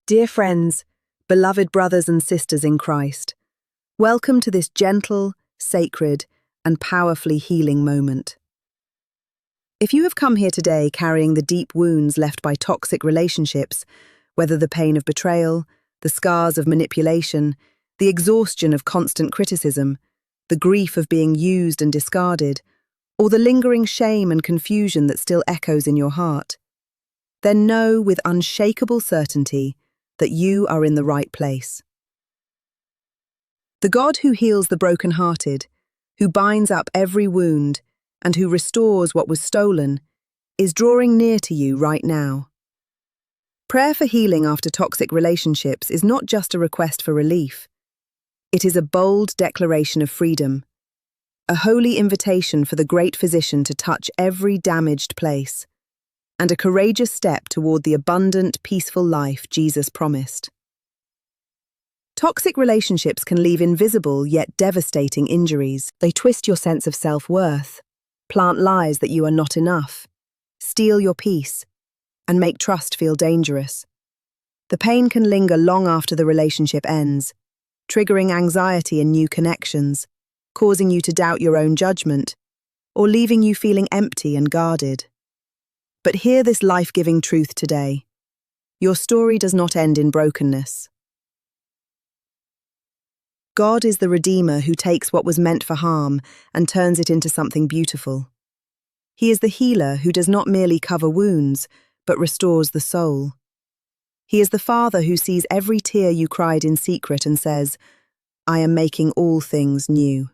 Dear friends, beloved brothers and sisters in Christ, welcome to this gentle, sacred, and powerfully healing moment. If you have come here today carrying the deep wounds left by toxic relationships, whether the pain of betrayal, the scars of manipulation, the exhaustion of constant criticism, the grief of being used and discarded, or the lingering shame and confusion that still echoes in your heart, then know with unshakable certainty that you are in the right place. The God who heals the brokenhearted, who binds up every wound, and who restores what was stolen, is drawing near to you right now. Prayer for healing after toxic relationships is not just a request for relief. It is a bold declaration of freedom, a holy invitation for the great physician to touch every damaged place, and a courageous step toward the abundant, peaceful life Jesus promised. Toxic relationships can leave invisible yet devastating injuries. They twist your sense of self-worth, plant lies that you are not enough, steal your peace, and make trust feel dangerous. The pain can linger long after the relationship ends, triggering anxiety in new connections, causing you to doubt your own judgment, or leaving you feeling empty and guarded. But hear this life-giving truth today. Your story does not end in brokenness. God is the Redeemer who takes what was meant for harm and turns it into something beautiful. He is the healer who does not merely cover wounds, but restores the soul. He is the Father who sees every tear you cried in secret and says, "I am making all things new."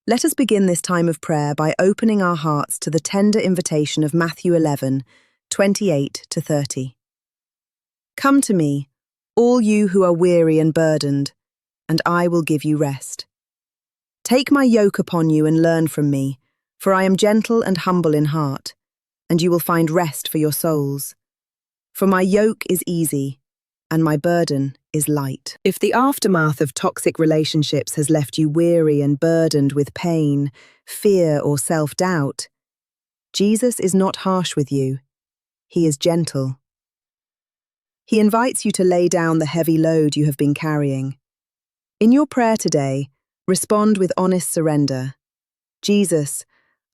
Let us begin this time of prayer by opening our hearts to the tender invitation of Matthew 11:28-30. Come to me, all you who are weary and burdened, and I will give you rest. Take my yoke upon you and learn from me, for I am gentle and humble in heart, and you will find rest for your souls. For my yoke is easy, and my burden is light. If the aftermath of toxic relationships has left you weary and burdened with pain, fear, or self-doubt, Jesus is not harsh with you. He is gentle. He invites you to lay down the heavy load you have been carrying. In your prayer today, respond with honest surrender. Jesus,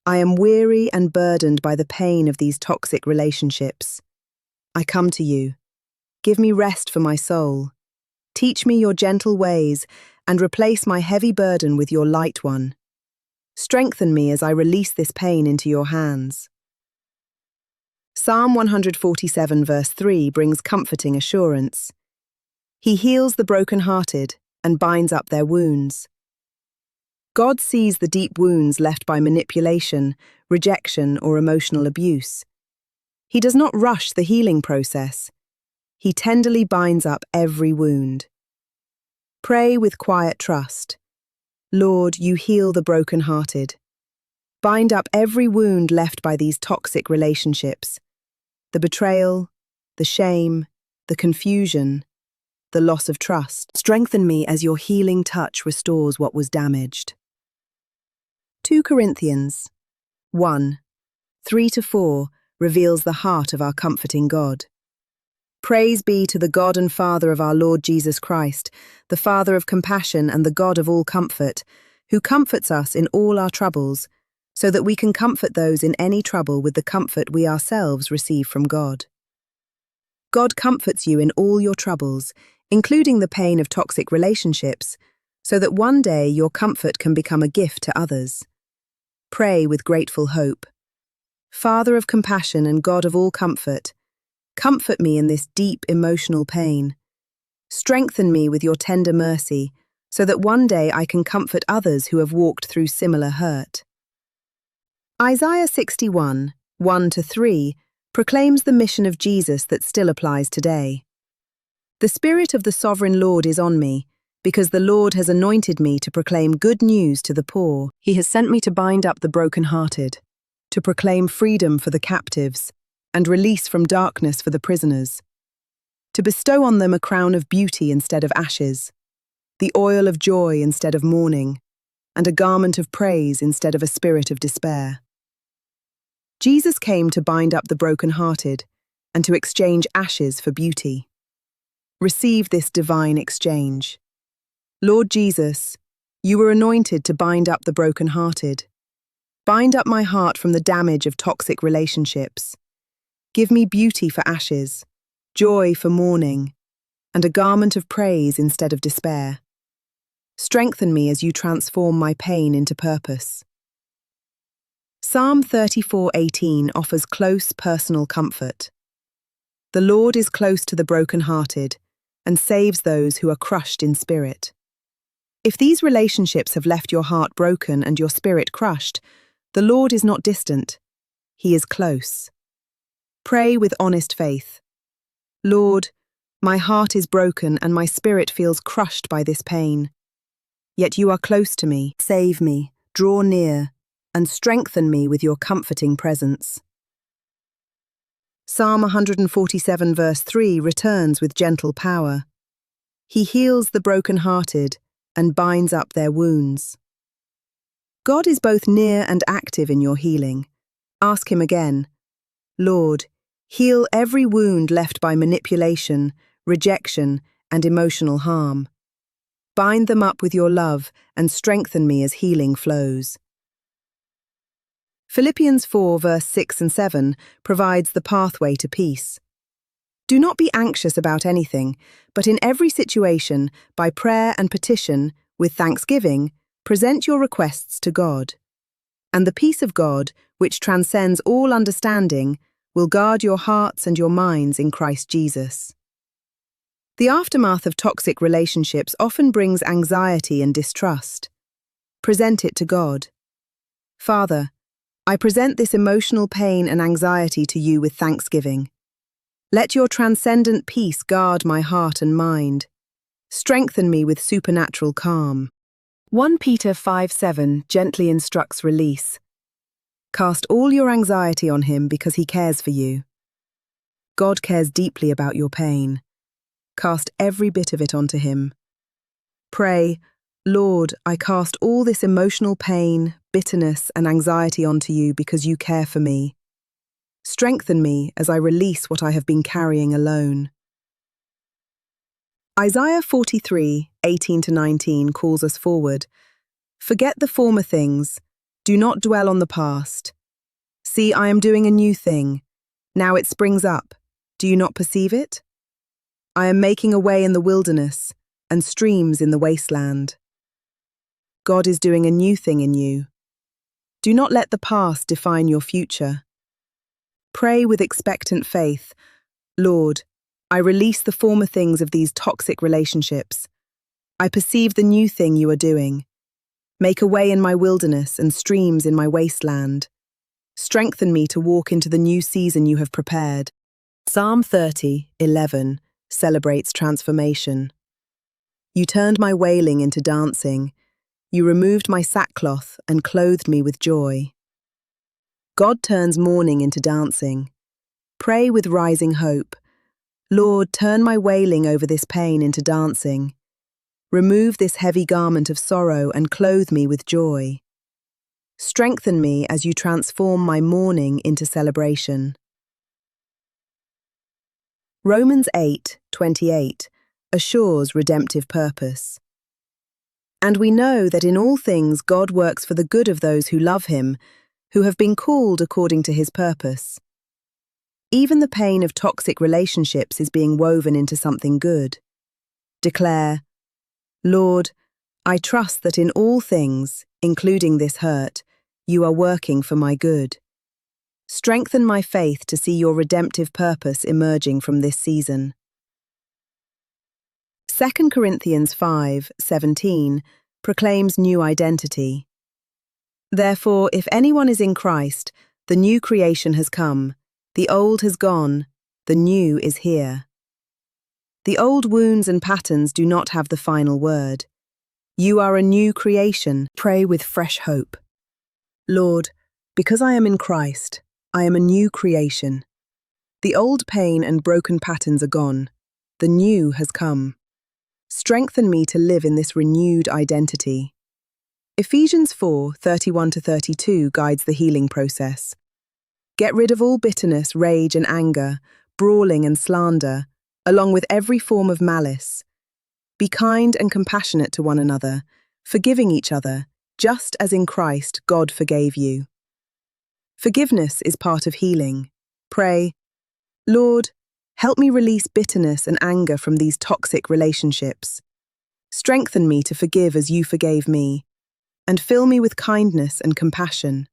I am weary and burdened by the pain of these toxic relationships. I come to you. Give me rest for my soul. Teach me your gentle ways and replace my heavy burden with your light one. Strengthen me as I release this pain into your hands. Psalm 147 verse 3 brings comforting assurance. He heals the brokenhearted and binds up their wounds. God sees the deep wounds left by manipulation, rejection, or emotional abuse. He does not rush the healing process. He tenderly binds up every wound. Pray with quiet trust. Lord, you heal the brokenhearted. Bind up every wound left by these toxic relationships. The betrayal, the shame, the confusion, the loss of trust. Strengthen me as your healing touch restores what was damaged. 2 Corinthians 1:3-4 reveals the heart of our comforting God. Praise be to the God and Father of our Lord Jesus Christ, the Father of compassion and the God of all comfort, who comforts us in all our troubles, so that we can comfort those in any trouble with the comfort we ourselves receive from God. God comforts you in all your troubles, including the pain of toxic relationships, so that one day your comfort can become a gift to others. Pray with grateful hope. Father of compassion and God of all comfort, comfort me in this deep emotional pain. Strengthen me with your tender mercy, so that one day I can comfort others who have walked through similar hurt. Isaiah 61:1-3 proclaims the mission of Jesus that still applies today. The Spirit of the Sovereign Lord is on me, because the Lord has anointed me to proclaim good news to the poor. He has sent me to bind up the brokenhearted, to proclaim freedom for the captives, and release from darkness for the prisoners, to bestow on them a crown of beauty instead of ashes, the oil of joy instead of mourning, and a garment of praise instead of a spirit of despair. Jesus came to bind up the brokenhearted, and to exchange ashes for beauty. Receive this divine exchange. Lord Jesus, you were anointed to bind up the brokenhearted. Bind up my heart from the damage of toxic relationships. Give me beauty for ashes, joy for mourning, and a garment of praise instead of despair. Strengthen me as you transform my pain into purpose. Psalm 34:18 offers close personal comfort. The Lord is close to the brokenhearted and saves those who are crushed in spirit. If these relationships have left your heart broken and your spirit crushed, the Lord is not distant. He is close. Pray with honest faith. Lord, my heart is broken and my spirit feels crushed by this pain. Yet you are close to me. Save me, draw near, and strengthen me with your comforting presence. Psalm 147 verse 3 returns with gentle power. He heals the brokenhearted and binds up their wounds. God is both near and active in your healing. Ask him again. Lord, heal every wound left by manipulation, rejection, and emotional harm. Bind them up with your love and strengthen me as healing flows. Philippians 4 verse 6 and 7 provides the pathway to peace. Do not be anxious about anything, but in every situation, by prayer and petition, with thanksgiving, present your requests to God. And the peace of God, which transcends all understanding, will guard your hearts and your minds in Christ Jesus. The aftermath of toxic relationships often brings anxiety and distrust. Present it to God. Father, I present this emotional pain and anxiety to you with thanksgiving. Let your transcendent peace guard my heart and mind. Strengthen me with supernatural calm. 1 Peter 5:7 gently instructs release. Cast all your anxiety on him because he cares for you. God cares deeply about your pain. Cast every bit of it onto him. Pray, Lord, I cast all this emotional pain, bitterness, and anxiety onto you because you care for me. Strengthen me as I release what I have been carrying alone. Isaiah 43:18-19 calls us forward. Forget the former things. Do not dwell on the past. See, I am doing a new thing. Now it springs up. Do you not perceive it? I am making a way in the wilderness and streams in the wasteland. God is doing a new thing in you. Do not let the past define your future. Pray with expectant faith. Lord, I release the former things of these toxic relationships. I perceive the new thing you are doing. Make a way in my wilderness and streams in my wasteland. Strengthen me to walk into the new season you have prepared. Psalm 30:11 celebrates transformation. You turned my wailing into dancing. You removed my sackcloth and clothed me with joy. God turns mourning into dancing. Pray with rising hope. Lord, turn my wailing over this pain into dancing. Remove this heavy garment of sorrow and clothe me with joy. Strengthen me as you transform my mourning into celebration. Romans 8:28 assures redemptive purpose. And we know that in all things God works for the good of those who love him, who have been called according to his purpose. Even the pain of toxic relationships is being woven into something good. Declare, Lord, I trust that in all things, including this hurt, you are working for my good. Strengthen my faith to see your redemptive purpose emerging from this season. 2 Corinthians 5:17 proclaims new identity. Therefore, if anyone is in Christ, the new creation has come, the old has gone, the new is here. The old wounds and patterns do not have the final word. You are a new creation. Pray with fresh hope. Lord, because I am in Christ, I am a new creation. The old pain and broken patterns are gone. The new has come. Strengthen me to live in this renewed identity. Ephesians 4:31-32 guides the healing process. Get rid of all bitterness, rage, and anger. brawling and slander, along with every form of malice. Be kind and compassionate to one another, forgiving each other, just as in Christ God forgave you. Forgiveness is part of healing. Pray, Lord, help me release bitterness and anger from these toxic relationships. Strengthen me to forgive as you forgave me, and fill me with kindness and compassion.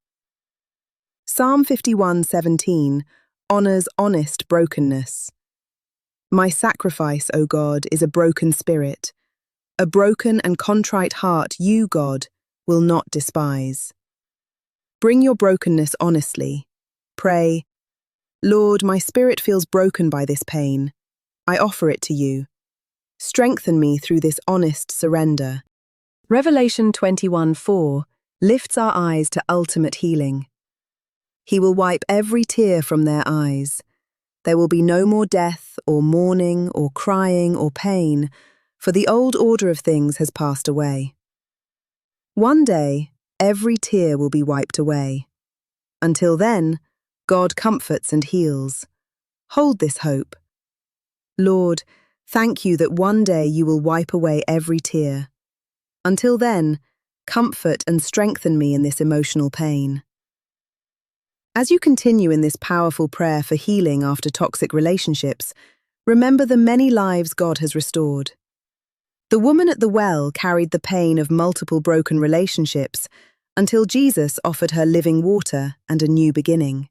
Psalm 51:17 honors honest brokenness. My sacrifice, O God, is a broken spirit. A broken and contrite heart you, God, will not despise. Bring your brokenness honestly. Pray, Lord, my spirit feels broken by this pain. I offer it to you. Strengthen me through this honest surrender. Revelation 21:4 lifts our eyes to ultimate healing. He will wipe every tear from their eyes. There will be no more death or mourning or crying or pain, for the old order of things has passed away. One day, every tear will be wiped away. Until then, God comforts and heals. Hold this hope. Lord, thank you that one day you will wipe away every tear. Until then, comfort and strengthen me in this emotional pain. As you continue in this powerful prayer for healing after toxic relationships, remember the many lives God has restored. The woman at the well carried the pain of multiple broken relationships until Jesus offered her living water and a new beginning.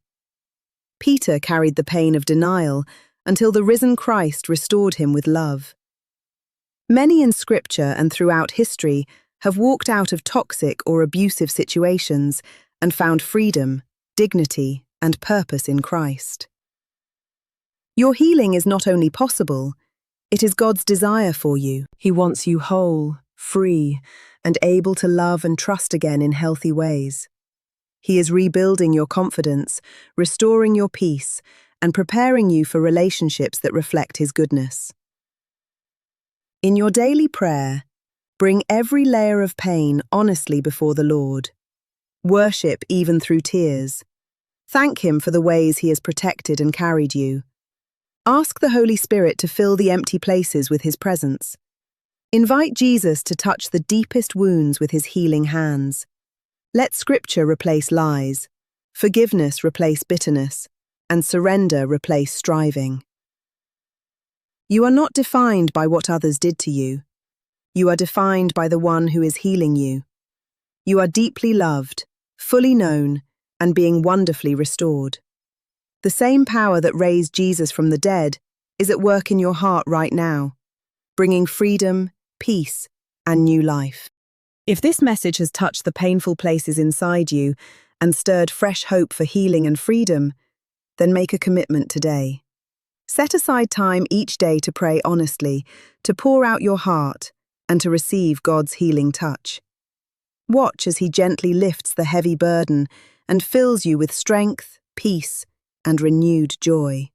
Peter carried the pain of denial until the risen Christ restored him with love. Many in Scripture and throughout history have walked out of toxic or abusive situations and found freedom, dignity, and purpose in Christ. Your healing is not only possible, it is God's desire for you. He wants you whole, free, and able to love and trust again in healthy ways. He is rebuilding your confidence, restoring your peace, and preparing you for relationships that reflect His goodness. In your daily prayer, bring every layer of pain honestly before the Lord. Worship even through tears. Thank Him for the ways He has protected and carried you. Ask the Holy Spirit to fill the empty places with His presence. Invite Jesus to touch the deepest wounds with His healing hands. Let Scripture replace lies, forgiveness replace bitterness, and surrender replace striving. You are not defined by what others did to you. You are defined by the one who is healing you. You are deeply loved, fully known, and being wonderfully restored. The same power that raised Jesus from the dead is at work in your heart right now, bringing freedom, peace, and new life. If this message has touched the painful places inside you and stirred fresh hope for healing and freedom, then make a commitment today. Set aside time each day to pray honestly, to pour out your heart, and to receive God's healing touch. Watch as He gently lifts the heavy burden and fills you with strength, peace, and renewed joy.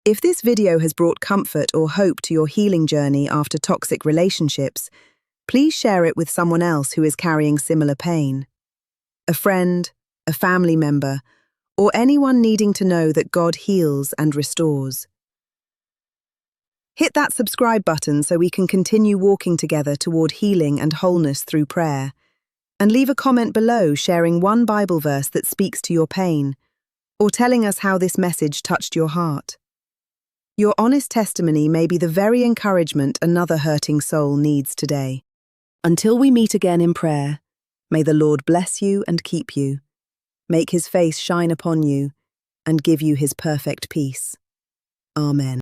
If this video has brought comfort or hope to your healing journey after toxic relationships, please share it with someone else who is carrying similar pain. A friend, a family member, or anyone needing to know that God heals and restores. Hit that subscribe button so we can continue walking together toward healing and wholeness through prayer. And leave a comment below sharing one Bible verse that speaks to your pain, or telling us how this message touched your heart. Your honest testimony may be the very encouragement another hurting soul needs today. Until we meet again in prayer, may the Lord bless you and keep you, make His face shine upon you, and give you His perfect peace. Amen.